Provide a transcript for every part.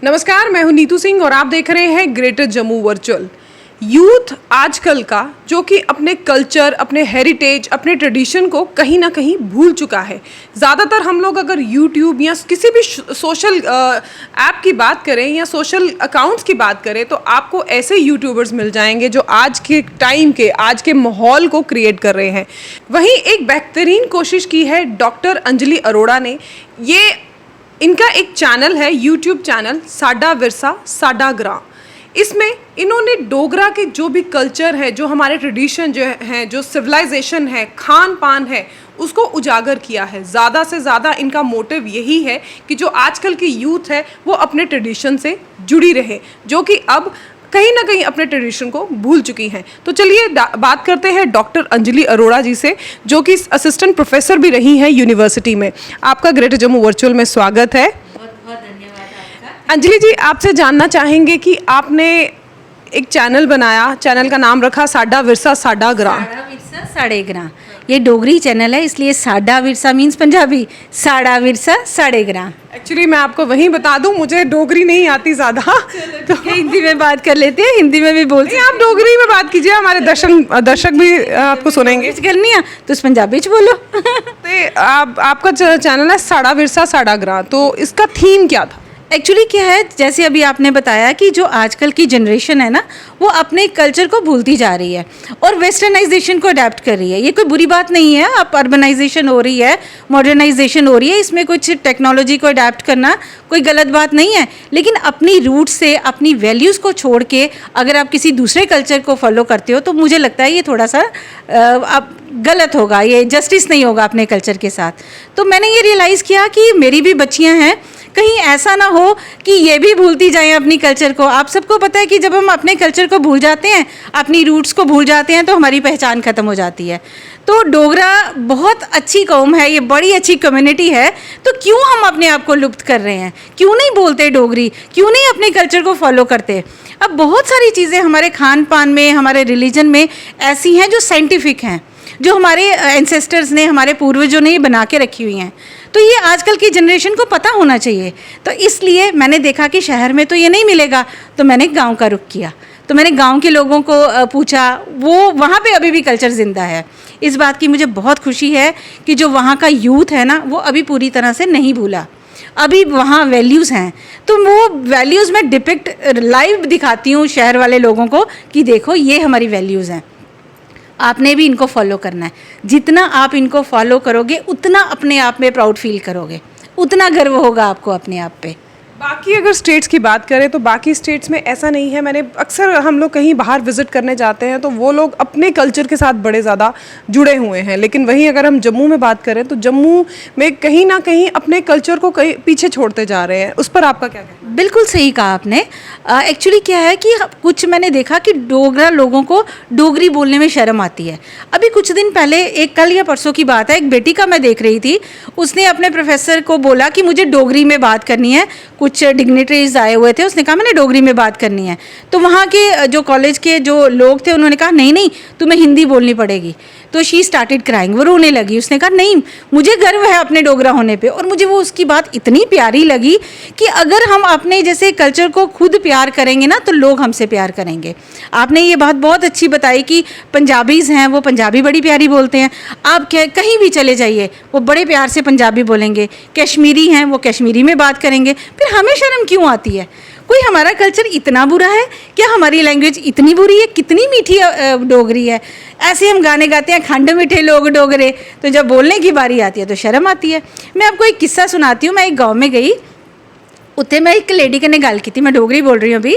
नमस्कार, मैं हूं नीतू सिंह और आप देख रहे हैं ग्रेटर जम्मू वर्चुअल। यूथ आजकल का जो कि अपने कल्चर, अपने हेरिटेज, अपने ट्रेडिशन को कहीं ना कहीं भूल चुका है। ज़्यादातर हम लोग अगर यूट्यूब या किसी भी सोशल ऐप की बात करें या सोशल अकाउंट्स की बात करें तो आपको ऐसे यूट्यूबर्स मिल जाएंगे जो आज के टाइम के, आज के माहौल को क्रिएट कर रहे हैं। वहीं एक बेहतरीन कोशिश की है डॉक्टर अंजलि अरोड़ा ने। ये इनका एक चैनल है, यूट्यूब चैनल साडा विरसा साडा ग्रां। इसमें इन्होंने डोगरा के जो भी कल्चर है, जो हमारे ट्रेडिशन जो है, जो सिविलाइजेशन है, खान पान है, उसको उजागर किया है। ज़्यादा से ज़्यादा इनका मोटिव यही है कि जो आजकल की यूथ है वो अपने ट्रेडिशन से जुड़ी रहे, जो कि अब कहीं ना कहीं अपने ट्रेडिशन को भूल चुकी हैं। तो चलिए बात करते हैं डॉक्टर अंजलि अरोड़ा जी से, जो कि असिस्टेंट प्रोफेसर भी रही हैं यूनिवर्सिटी में। आपका ग्रेटर जम्मू वर्चुअल में स्वागत है। बहुत बहुत धन्यवाद आपका। अंजलि जी, आपसे जानना चाहेंगे कि आपने एक चैनल बनाया, चैनल का नाम रखा साडा विरसा साडा ग्रां। साडा विरसा साडे ग्रां, ये डोगरी चैनल है, इसलिए साडा विरसा मीन्स पंजाबी, साडा विरसा साडे ग्रां। एक्चुअली मैं आपको वहीं बता दूं, मुझे डोगरी नहीं आती ज़्यादा, तो हिंदी में बात कर लेते हैं, हिंदी में भी बोलते नहीं, आप डोगरी में बात कीजिए, हमारे दर्शक भी आपको सुनेंगे। करनी है तो पंजाबी च बोलो। तो आपका चैनल है साडा विरसा साडा ग्रां, तो इसका थीम क्या था? एक्चुअली क्या है, जैसे अभी आपने बताया कि जो आजकल की जनरेशन है ना, वो अपने कल्चर को भूलती जा रही है और वेस्टर्नाइजेशन को अडेप्ट कर रही है। ये कोई बुरी बात नहीं है, अब अर्बनाइजेशन हो रही है, मॉडर्नाइजेशन हो रही है, इसमें कुछ टेक्नोलॉजी को अडेप्ट करना कोई गलत बात नहीं है। लेकिन अपनी रूट से, अपनी वैल्यूज़ को छोड़ के अगर आप किसी दूसरे कल्चर को फॉलो करते हो तो मुझे लगता है ये थोड़ा सा आप गलत होगा, ये जस्टिस नहीं होगा अपने कल्चर के साथ। तो मैंने ये रियलाइज़ किया कि मेरी भी बच्चियाँ हैं, कहीं ऐसा ना हो कि ये भी भूलती जाएं अपनी कल्चर को। आप सबको पता है कि जब हम अपने कल्चर को भूल जाते हैं, अपनी रूट्स को भूल जाते हैं, तो हमारी पहचान ख़त्म हो जाती है। तो डोगरा बहुत अच्छी कौम है, ये बड़ी अच्छी कम्युनिटी है, तो क्यों हम अपने आप को लुप्त कर रहे हैं? क्यों नहीं बोलते डोगरी? क्यों नहीं अपने कल्चर को फॉलो करते? अब बहुत सारी चीज़ें हमारे खान पान में, हमारे रिलीजन में ऐसी हैं जो साइंटिफिक हैं, जो हमारे एंसेस्टर्स ने, हमारे पूर्वजों ने ये बना के रखी हुई हैं। तो ये आजकल की जनरेशन को पता होना चाहिए। तो इसलिए मैंने देखा कि शहर में तो ये नहीं मिलेगा, तो मैंने गांव का रुख किया। तो मैंने गांव के लोगों को पूछा, वो वहाँ पे अभी भी कल्चर ज़िंदा है। इस बात की मुझे बहुत खुशी है कि जो वहाँ का यूथ है ना, वो अभी पूरी तरह से नहीं भूला, अभी वहाँ वैल्यूज़ हैं। तो वो वैल्यूज़ मैं डिपिक्ट लाइव दिखाती हूँ शहर वाले लोगों को कि देखो ये हमारी वैल्यूज़ हैं, आपने भी इनको फॉलो करना है। जितना आप इनको फॉलो करोगे उतना अपने आप में प्राउड फील करोगे, उतना गर्व होगा आपको अपने आप पे। बाकी अगर स्टेट्स की बात करें तो बाकी स्टेट्स में ऐसा नहीं है। मैंने अक्सर, हम लोग कहीं बाहर विजिट करने जाते हैं तो वो लोग अपने कल्चर के साथ बड़े ज़्यादा जुड़े हुए हैं, लेकिन वहीं अगर हम जम्मू में बात करें तो जम्मू में कहीं ना कहीं अपने कल्चर को कहीं पीछे छोड़ते जा रहे हैं। उस पर आपका क्या कहना है? बिल्कुल सही कहा आपने। एक्चुअली क्या है कि कुछ मैंने देखा कि डोगरा लोगों को डोगरी बोलने में शर्म आती है। अभी कुछ दिन पहले, एक कल या परसों की बात है, एक बेटी का मैं देख रही थी, उसने अपने प्रोफेसर को बोला कि मुझे डोगरी में बात करनी है। कुछ डिग्निटरीज आए हुए थे, उसने कहा मैंने डोगरी में बात करनी है। तो वहाँ के जो कॉलेज के जो लोग थे उन्होंने कहा नहीं नहीं, तुम्हें हिंदी बोलनी पड़ेगी। तो शी स्टार्टेड क्राइंग, वो रोने लगी। उसने कहा नहीं, मुझे गर्व है अपने डोगरा होने पे। और मुझे वो उसकी बात इतनी प्यारी लगी कि अगर हम अपने जैसे कल्चर को खुद प्यार करेंगे ना, तो लोग हमसे प्यार करेंगे। आपने ये बात बहुत अच्छी बताई कि पंजाबीज़ हैं, वो पंजाबी बड़ी प्यारी बोलते हैं। आप कहीं भी चले जाइए, वो बड़े प्यार से पंजाबी बोलेंगे। कश्मीरी हैं, वो कश्मीरी में बात करेंगे। फिर हमें शर्म क्यों आती है? कोई हमारा कल्चर इतना बुरा है क्या? हमारी लैंग्वेज इतनी बुरी है? कितनी मीठी डोगरी है। ऐसे हम गाने गाते हैं, खंड मीठे लोग डोगरे, तो जब बोलने की बारी आती है तो शर्म आती है। मैं आपको एक किस्सा सुनाती हूँ। मैं एक गांव में गई, उत्ते मैं एक लेडी कन्नै गल की, मैं डोगरी बोल रही हूँ अभी।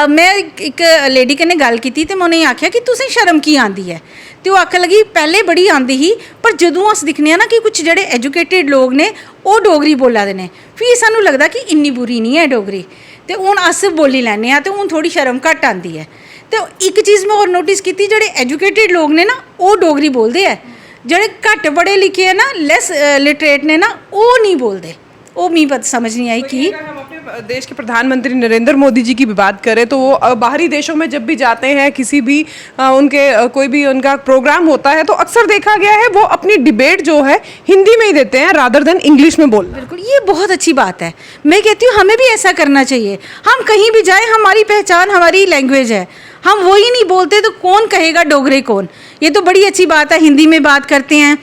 मैं एक लेडी कन्नै गल की तो मैं उन्हें आख्या कि तुसें शर्म की आंदी है? तो वो आखन लगी पहले बड़ी आंदी ही, पर जदों अस दिक्खने ना कि कुछ जेह्ड़े एजुकेटेड लोग ने वो डोगरी बोला दे ने, फ्ही सानूं लगदा कि इन्नी बुरी नहीं है डोगरी, तो हुण अस बोली लैने आ, तो हुण थोड़ी शर्म घट आंदी है। तो एक चीज़ मैं होर नोटिस की, जेह्ड़े एजुकेटेड लोग ने ना वो डोगरी बोलते हैं, जेह्ड़े घट पढ़े लिखे है ना, लैस लिटरेट ने ना, वो नहीं बोलते। वो मी समझ नहीं आई कि अगर हम अपने देश के प्रधानमंत्री नरेंद्र मोदी जी की भी बात करें तो वो बाहरी देशों में जब भी जाते हैं, किसी भी उनके कोई भी उनका प्रोग्राम होता है, तो अक्सर देखा गया है वो अपनी डिबेट जो है हिंदी में ही देते हैं रादर देन इंग्लिश में बोलना। बिल्कुल, ये बहुत अच्छी बात है। मैं कहती हूँ हमें भी ऐसा करना चाहिए। हम कहीं भी जाएं, हमारी पहचान हमारी लैंग्वेज है, हम वो ही नहीं बोलते तो कौन कहेगा डोगरे कौन। ये तो बड़ी अच्छी बात है, हिंदी में बात करते हैं,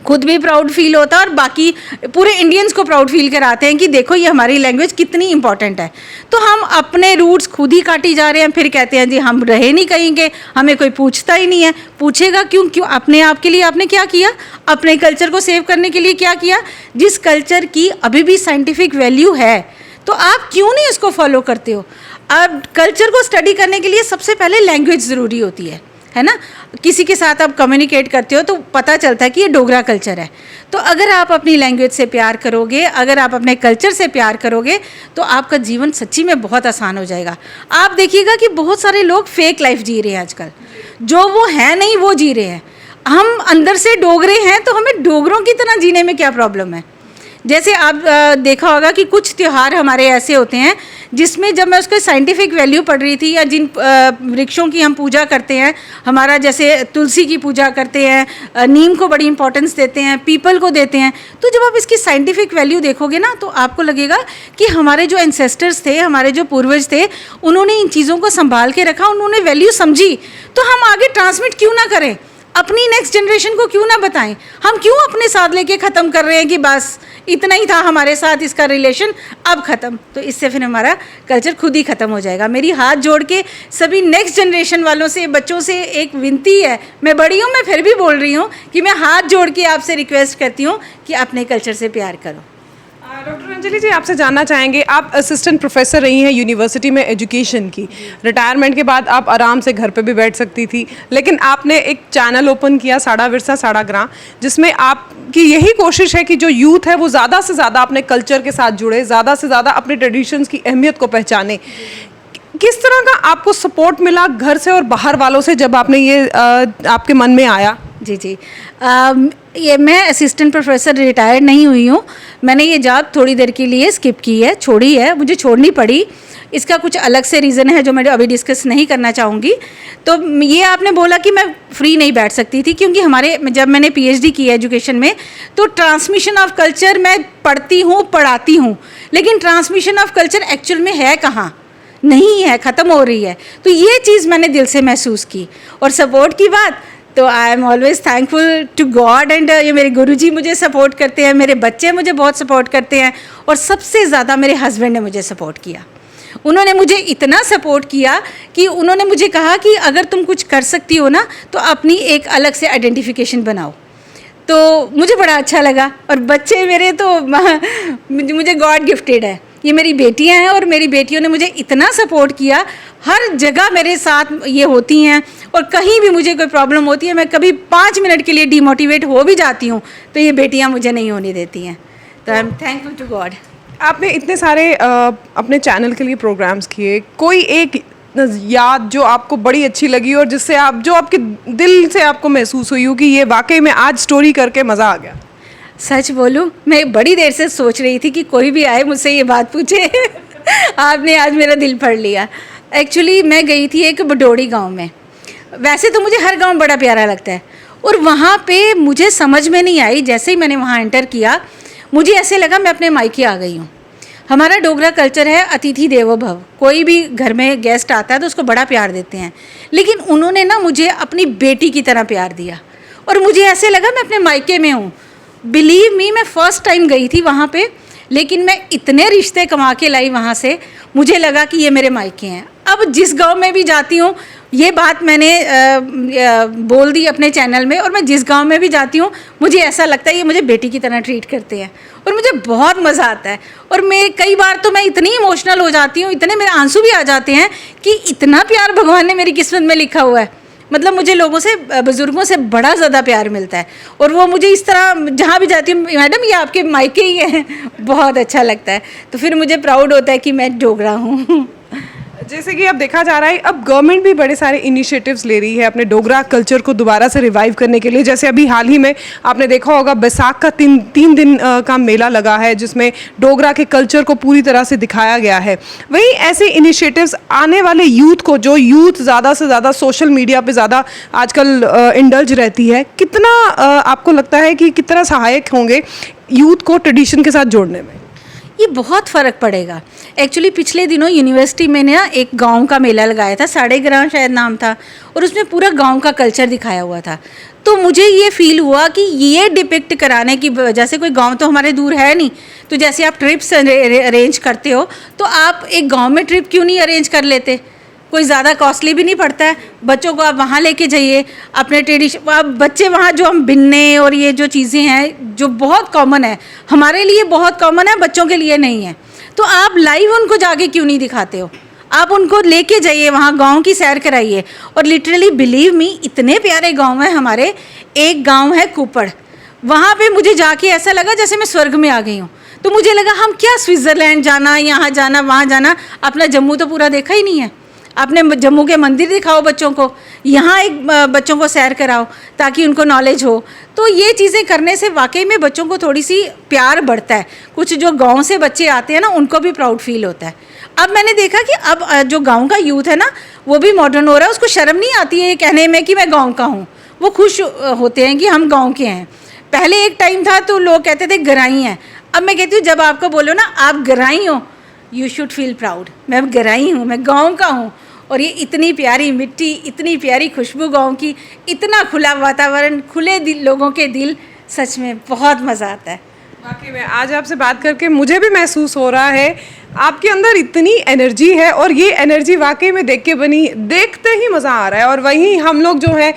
खुद भी प्राउड फील होता है और बाकी पूरे इंडियंस को प्राउड फील कराते हैं कि देखो ये हमारी लैंग्वेज कितनी इंपॉर्टेंट है। तो हम अपने रूट्स खुद ही काटी जा रहे हैं, फिर कहते हैं जी हम रहे नहीं कहेंगे, हमें कोई पूछता ही नहीं है। पूछेगा क्यों? क्यों? अपने आप के लिए आपने क्या किया? अपने कल्चर को सेव करने के लिए क्या किया? जिस कल्चर की अभी भी साइंटिफिक वैल्यू है तो आप क्यों नहीं इसको फॉलो करते हो? अब कल्चर को स्टडी करने के लिए सबसे पहले लैंग्वेज ज़रूरी होती है ना। किसी के साथ आप कम्युनिकेट करते हो तो पता चलता है कि ये डोगरा कल्चर है। तो अगर आप अपनी लैंग्वेज से प्यार करोगे, अगर आप अपने कल्चर से प्यार करोगे तो आपका जीवन सच्ची में बहुत आसान हो जाएगा। आप देखिएगा कि बहुत सारे लोग फेक लाइफ जी रहे हैं आजकल, जो वो है नहीं वो जी रहे हैं। हम अंदर से डोगरे हैं तो हमें डोगरों की तरह जीने में क्या प्रॉब्लम है? जैसे आप देखा होगा कि कुछ त्यौहार हमारे ऐसे होते हैं जिसमें जब मैं उसके साइंटिफिक वैल्यू पढ़ रही थी, या जिन वृक्षों की हम पूजा करते हैं, हमारा जैसे तुलसी की पूजा करते हैं, नीम को बड़ी इंपॉर्टेंस देते हैं, पीपल को देते हैं, तो जब आप इसकी साइंटिफिक वैल्यू देखोगे ना तो आपको लगेगा कि हमारे जो एंसेस्टर्स थे, हमारे जो पूर्वज थे, उन्होंने इन चीज़ों को संभाल के रखा, उन्होंने वैल्यू समझी। तो हम आगे ट्रांसमिट क्यों ना करें? अपनी नेक्स्ट जनरेशन को क्यों ना बताएं? हम क्यों अपने साथ लेके ख़त्म कर रहे हैं कि बस इतना ही था हमारे साथ इसका रिलेशन, अब ख़त्म? तो इससे फिर हमारा कल्चर खुद ही ख़त्म हो जाएगा। मेरी हाथ जोड़ के सभी नेक्स्ट जनरेशन वालों से, बच्चों से एक विनती है, मैं बड़ी हूँ, मैं फिर भी बोल रही हूँ कि मैं हाथ जोड़ के आपसे रिक्वेस्ट करती हूँ कि अपने कल्चर से प्यार करो। डॉक्टर अंजलि जी, आपसे जानना चाहेंगे, आप असिस्टेंट प्रोफेसर रही हैं यूनिवर्सिटी में एजुकेशन की। रिटायरमेंट के बाद आप आराम से घर पे भी बैठ सकती थी, लेकिन आपने एक चैनल ओपन किया, साड़ा विरसा साड़ा ग्रां, जिसमें आपकी यही कोशिश है कि जो यूथ है वो ज़्यादा से ज़्यादा अपने कल्चर के साथ जुड़े, ज़्यादा से ज़्यादा अपने ट्रेडिशंस की अहमियत को पहचाने। किस तरह का आपको सपोर्ट मिला घर से और बाहर वालों से जब आपने ये आपके मन में आया? जी, ये मैं असिस्टेंट प्रोफेसर रिटायर्ड नहीं हुई हूँ। मैंने ये जॉब थोड़ी देर के लिए स्किप की है, छोड़ी है, मुझे छोड़नी पड़ी। इसका कुछ अलग से रीज़न है जो मैं अभी डिस्कस नहीं करना चाहूँगी। तो ये आपने बोला कि मैं फ्री नहीं बैठ सकती थी, क्योंकि हमारे जब मैंने पीएचडी की है एजुकेशन में, तो ट्रांसमिशन ऑफ कल्चर मैं पढ़ती हूँ, पढ़ाती हूँ, लेकिन ट्रांसमिशन ऑफ कल्चर एक्चुअल में है कहाँ? नहीं है, ख़त्म हो रही है। तो ये चीज़ मैंने दिल से महसूस की। और सपोर्ट की बात, तो I am always thankful to God and ये मेरे गुरुजी मुझे सपोर्ट करते हैं, मेरे बच्चे मुझे बहुत सपोर्ट करते हैं, और सबसे ज़्यादा मेरे हस्बैंड ने मुझे सपोर्ट किया। उन्होंने मुझे इतना सपोर्ट किया कि उन्होंने मुझे कहा कि अगर तुम कुछ कर सकती हो ना तो अपनी एक अलग से आइडेंटिफिकेशन बनाओ। तो मुझे बड़ा अच्छा लगा। और बच्चे मेरे तो मुझे गॉड गिफ्टेड है। ये मेरी बेटियां हैं और मेरी बेटियों ने मुझे इतना सपोर्ट किया, हर जगह मेरे साथ ये होती हैं, और कहीं भी मुझे कोई प्रॉब्लम होती है, मैं कभी 5 मिनट के लिए डिमोटिवेट हो भी जाती हूँ तो ये बेटियां मुझे नहीं होने देती हैं। तो I am thankful to God. आपने इतने सारे अपने चैनल के लिए प्रोग्राम्स किए, कोई एक याद जो आपको बड़ी अच्छी लगी और जिससे आप, जो आपके दिल से आपको महसूस हुई हो कि ये वाकई में आज स्टोरी करके मज़ा आ गया? सच बोलूं, मैं बड़ी देर से सोच रही थी कि कोई भी आए मुझसे ये बात पूछे। आपने आज मेरा दिल पढ़ लिया। एक्चुअली मैं गई थी एक बडोड़ी गांव में। वैसे तो मुझे हर गांव बड़ा प्यारा लगता है, और वहाँ पे मुझे समझ में नहीं आई, जैसे ही मैंने वहाँ एंटर किया मुझे ऐसे लगा मैं अपने मायके आ गई हूँ। हमारा डोगरा कल्चर है अतिथि देवो भव, कोई भी घर में गेस्ट आता है तो उसको बड़ा प्यार देते हैं, लेकिन उन्होंने ना मुझे अपनी बेटी की तरह प्यार दिया, और मुझे ऐसे लगा मैं अपने मायके में हूँ। बिलीव मी, मैं फ़र्स्ट टाइम गई थी वहाँ पे, लेकिन मैं इतने रिश्ते कमा के लाई वहाँ से, मुझे लगा कि ये मेरे मायके हैं। अब जिस गांव में भी जाती हूँ, ये बात मैंने बोल दी अपने चैनल में, और मैं जिस गांव में भी जाती हूँ मुझे ऐसा लगता है ये मुझे बेटी की तरह ट्रीट करते हैं, और मुझे बहुत मज़ा आता है। और मैं कई बार तो मैं इतनी इमोशनल हो जाती हूँ, इतने मेरे आंसू भी आ जाते हैं कि इतना प्यार भगवान ने मेरी किस्मत में लिखा हुआ है। मतलब मुझे लोगों से, बुज़ुर्गों से बड़ा ज़्यादा प्यार मिलता है, और वो मुझे इस तरह जहाँ भी जाती हूँ, मैडम ये आपके मायके ही हैं, बहुत अच्छा लगता है। तो फिर मुझे प्राउड होता है कि मैं डोगरा हूँ। जैसे कि अब देखा जा रहा है, अब गवर्नमेंट भी बड़े सारे इनिशिएटिव्स ले रही है अपने डोगरा कल्चर को दोबारा से रिवाइव करने के लिए। जैसे अभी हाल ही में आपने देखा होगा बैसाख का तीन दिन का मेला लगा है जिसमें डोगरा के कल्चर को पूरी तरह से दिखाया गया है। वहीं ऐसे इनिशिएटिव्स आने वाले यूथ को, जो यूथ ज़्यादा से ज़्यादा सोशल मीडिया पे ज़्यादा आजकल इंडल्ज रहती है, कितना आपको लगता है कि कितना सहायक होंगे यूथ को ट्रेडिशन के साथ जोड़ने में? ये बहुत फ़र्क पड़ेगा। एक्चुअली पिछले दिनों यूनिवर्सिटी में ना एक गांव का मेला लगाया था, साढ़े ग्राम शायद नाम था, और उसमें पूरा गांव का कल्चर दिखाया हुआ था। तो मुझे ये फील हुआ कि ये डिपिक्ट कराने की वजह से, कोई गांव तो हमारे दूर है नहीं, तो जैसे आप ट्रिप्स अरेंज करते हो तो आप एक गांव में ट्रिप क्यों नहीं अरेंज कर लेते? कोई ज़्यादा कॉस्टली भी नहीं पड़ता है, बच्चों को आप वहाँ लेके जाइए, अपने ट्रेडिशन, आप बच्चे वहाँ जो हम बिन्ने और ये जो चीज़ें हैं जो बहुत कॉमन है, हमारे लिए बहुत कॉमन है, बच्चों के लिए नहीं है, तो आप लाइव उनको जाके क्यों नहीं दिखाते हो? आप उनको लेके जाइए, वहाँ गांव की सैर कराइए। और लिटरली बिलीव मी, इतने प्यारे गांव हैं हमारे। एक गांव है कुपड़, वहाँ पे मुझे जाके ऐसा लगा जैसे मैं स्वर्ग में आ गई हूँ। तो मुझे लगा हम क्या स्विट्ज़रलैंड जाना, यहाँ जाना, वहाँ जाना, अपना जम्मू तो पूरा देखा ही नहीं है। आपने जम्मू के मंदिर दिखाओ बच्चों को, यहाँ एक बच्चों को सैर कराओ ताकि उनको नॉलेज हो। तो ये चीज़ें करने से वाकई में बच्चों को थोड़ी सी प्यार बढ़ता है। कुछ जो गांव से बच्चे आते हैं ना, उनको भी प्राउड फील होता है। अब मैंने देखा कि अब जो गांव का यूथ है ना, वो भी मॉडर्न हो रहा है, उसको शर्म नहीं आती है ये कहने में कि मैं गाँव का हूँ। वो खुश होते हैं कि हम गाँव के हैं। पहले एक टाइम था तो लोग कहते थे गराई हैं, अब मैं कहती हूँ जब आपको बोलो ना आप गराई हो, यू शुड फील प्राउड, मैं गराई हूँ, मैं गाँव का हूँ। और ये इतनी प्यारी मिट्टी, इतनी प्यारी खुशबू गाँव की, इतना खुला वातावरण, खुले दिल लोगों के दिल, सच में बहुत मज़ा आता है। वाकई में आज आपसे बात करके मुझे भी महसूस हो रहा है आपके अंदर इतनी एनर्जी है, और ये एनर्जी वाकई में देखते ही मज़ा आ रहा है। और वहीं हम लोग जो है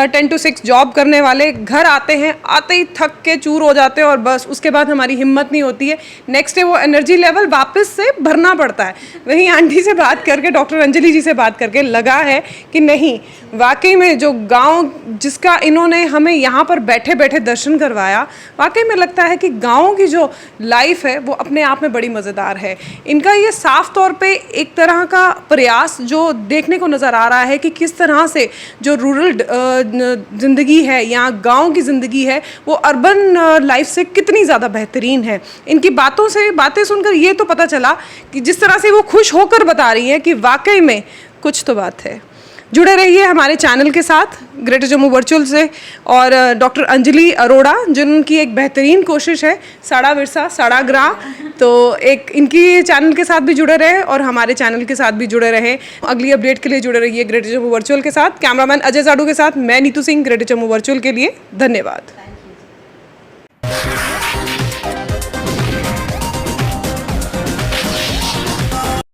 10 to 6 जॉब करने वाले घर आते हैं, आते ही थक के चूर हो जाते हैं, और बस उसके बाद हमारी हिम्मत नहीं होती है, नेक्स्ट डे वो एनर्जी लेवल वापस से भरना पड़ता है। वहीं आंटी से बात करके, डॉक्टर अंजलि जी से बात करके लगा है कि नहीं, वाकई में जो गाँव जिसका इन्होंने हमें यहाँ पर बैठे बैठे दर्शन करवाया, वाकई में लगता है कि गाँव की जो लाइफ है वो अपने आप में बड़ी मज़ेदार है। इनका ये साफ तौर पे एक तरह का प्रयास जो देखने को नज़र आ रहा है कि किस तरह से जो रूरल ज़िंदगी है या गांव की ज़िंदगी है वो अर्बन लाइफ से कितनी ज़्यादा बेहतरीन है। इनकी बातें सुनकर ये तो पता चला कि जिस तरह से वो खुश होकर बता रही हैं कि वाकई में कुछ तो बात है। जुड़े रहिए हमारे चैनल के साथ ग्रेटर जम्मू वर्चुअल से, और डॉक्टर अंजलि अरोड़ा जिनकी एक बेहतरीन कोशिश है साड़ा विरसा साड़ा ग्रा, तो एक इनकी चैनल के साथ भी जुड़े रहे और हमारे चैनल के साथ भी जुड़े रहे। अगली अपडेट के लिए जुड़े रहिए ग्रेटर जम्मू वर्चुअल के साथ। कैमरामैन अजय जाडू के साथ मैं नीतू सिंह, ग्रेटर जम्मू वर्चुअल के लिए धन्यवाद।